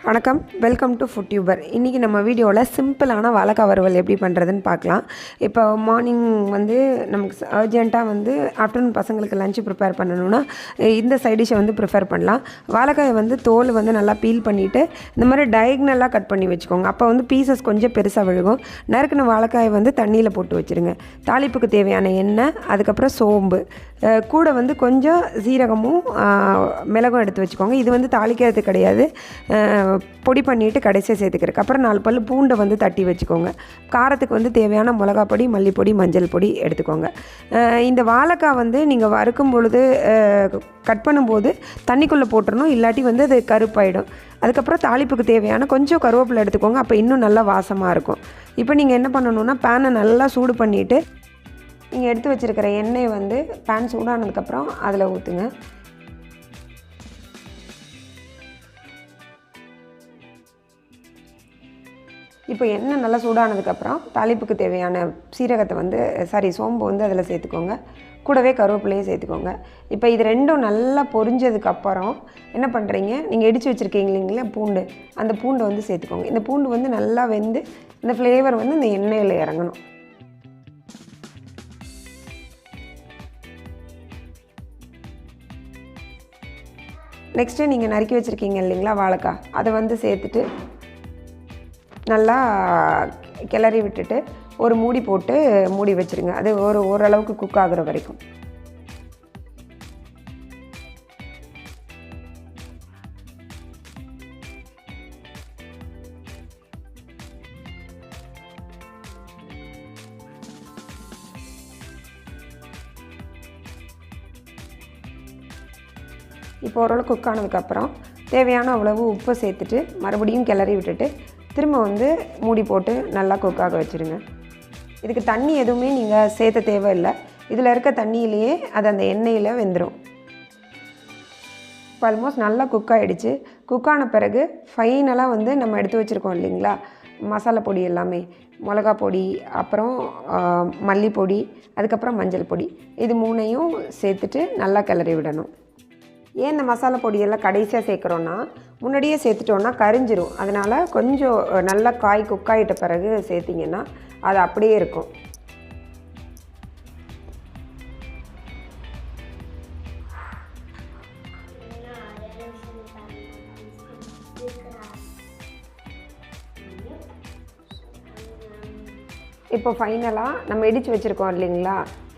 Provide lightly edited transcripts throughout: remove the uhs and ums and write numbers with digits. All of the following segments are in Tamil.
வணக்கம், வெல்கம் டு ஃபுட் டியூபர். இன்றைக்கி நம்ம வீடியோவில் சிம்பிளான வாழைக்காய் வறுவல் எப்படி பண்ணுறதுன்னு பார்க்கலாம். இப்போ மார்னிங் நமக்கு அர்ஜெண்ட்டாக ஆஃப்டர்நூன் பசங்களுக்கு லஞ்சு ப்ரிப்பேர் பண்ணணுன்னா இந்த சைட் டிஷ்ஷை ப்ரிஃபர் பண்ணலாம். வாழைக்காயை தோல் நல்லா பீல் பண்ணிவிட்டு இந்த மாதிரி டயக்னலாக கட் பண்ணி வச்சுக்கோங்க. அப்போ பீசஸ் கொஞ்சம் பெருசாக விழுகும். நறுக்கின வாழைக்காயை தண்ணியில் போட்டு வச்சுருங்க. தாளிப்புக்கு தேவையான எண்ணெய், அதுக்கப்புறம் சோம்பு, கூட கொஞ்சம் சீரகமும் மிளகும் எடுத்து வச்சுக்கோங்க. இது தாளிக்கிறது கிடையாது, பொடி பண்ணிவிட்டு கடைசியாக சேர்த்துக்கிறதுக்கு. அப்புறம் 4 பல் பூண்டை தட்டி வச்சுக்கோங்க. காரத்துக்கு தேவையான மிளகா பொடி, மல்லிப்பொடி, மஞ்சள் பொடி எடுத்துக்கோங்க. இந்த வாழைக்காய் நீங்கள் வறுக்கும் பொழுது கட் பண்ணும்போது தண்ணிக்குள்ளே போட்டுறணும், இல்லாட்டி அது கருப்பாயிடும். அதுக்கப்புறம் தாளிப்புக்கு தேவையான கொஞ்சம் கருவேப்பிலை எடுத்துக்கோங்க, அப்போ இன்னும் நல்லா வாசமாக இருக்கும். இப்போ நீங்கள் என்ன பண்ணணுன்னா, பேனை நல்லா சூடு பண்ணிவிட்டு நீங்கள் எடுத்து வச்சுருக்கிற எண்ணெயை பேன் சூடானதுக்கப்புறம் அதில் ஊற்றுங்க. இப்போ எண்ணெய் நல்லா சூடானதுக்கப்புறம் தாளிப்புக்கு தேவையான சீரகத்தை சோம்பு அதில் சேர்த்துக்கோங்க. கூடவே கருவேப்பிலையும் சேர்த்துக்கோங்க. இப்போ இது ரெண்டும் நல்லா பொரிஞ்சதுக்கப்புறம் என்ன பண்ணுறீங்க, நீங்கள் இடித்து வச்சுருக்கீங்க இல்லைங்களா பூண்டு, அந்த பூண்டை சேர்த்துக்கோங்க. இந்த பூண்டு நல்லா வெந்து இந்த ஃப்ளேவர் இந்த எண்ணெயில் இறங்கணும். நெக்ஸ்ட்டு நீங்கள் நறுக்கி வச்சுருக்கீங்க இல்லைங்களா வாழைக்காய், அதை சேர்த்துட்டு நல்லா கிளறி விட்டுட்டு ஒரு மூடி போட்டு மூடி வச்சுருங்க. அது ஓரளவுக்கு குக் ஆகுற வரைக்கும். இப்போ ஓரளவு குக் ஆனதுக்கப்புறம் தேவையான அவ்வளவு உப்பை சேர்த்துட்டு மறுபடியும் கிளறி விட்டுட்டு திரும்ப மூடி போட்டு நல்லா குக்காக வச்சுருங்க. இதுக்கு தண்ணி எதுவுமே நீங்கள் சேர்த்த தேவையில்லை. இதில் இருக்க தண்ணியிலேயே அது அந்த எண்ணெயில் வெந்துடும். இப்போ ஆல்மோஸ்ட் நல்லா குக் ஆகிடுச்சு. குக்கான பிறகு ஃபைனலாக நம்ம எடுத்து வச்சுருக்கோம் இல்லைங்களா மசாலா பொடி எல்லாமே, மிளகா பொடி, அப்புறம் மல்லிப்பொடி, அதுக்கப்புறம் மஞ்சள் பொடி, இது 3ஐயும் சேர்த்துட்டு நல்லா கிளறி விடணும். ஏன் இந்த மசாலா பொடியெல்லாம் கடைசியாக சேர்க்குறோன்னா, முன்னாடியே சேர்த்துட்டோன்னா கரிஞ்சிரும். அதனால் கொஞ்சம் நல்லா காய் குக்காயிட்ட பிறகு சேர்த்திங்கன்னா அது அப்படியே இருக்கும். இப்போ ஃபைனலாக நம்ம இடித்து வச்சுருக்கோம் இல்லைங்களா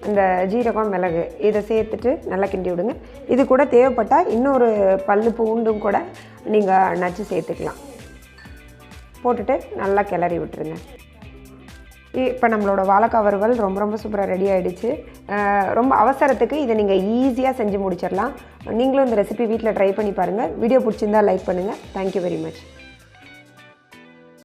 இந்த ஜீரகம், மிளகு, இதை சேர்த்துட்டு நல்லா கிண்டி விடுங்க. இது கூட தேவைப்பட்டால் இன்னொரு பல்லு பூண்டும் கூட நீங்கள் நச்சு சேர்த்துக்கலாம். போட்டுட்டு நல்லா கிளறி விட்டுருங்க. இப்போ நம்மளோட வாழைக்காய் வறுவல் ரொம்ப சூப்பராக ரெடி ஆகிடுச்சு. ரொம்ப அவசரத்துக்கு இதை நீங்கள் ஈஸியாக செஞ்சு முடிச்சிடலாம். நீங்களும் இந்த ரெசிபி வீட்டில் ட்ரை பண்ணி பாருங்கள். வீடியோ பிடிச்சிருந்தால் லைக் பண்ணுங்கள். Thank you very much.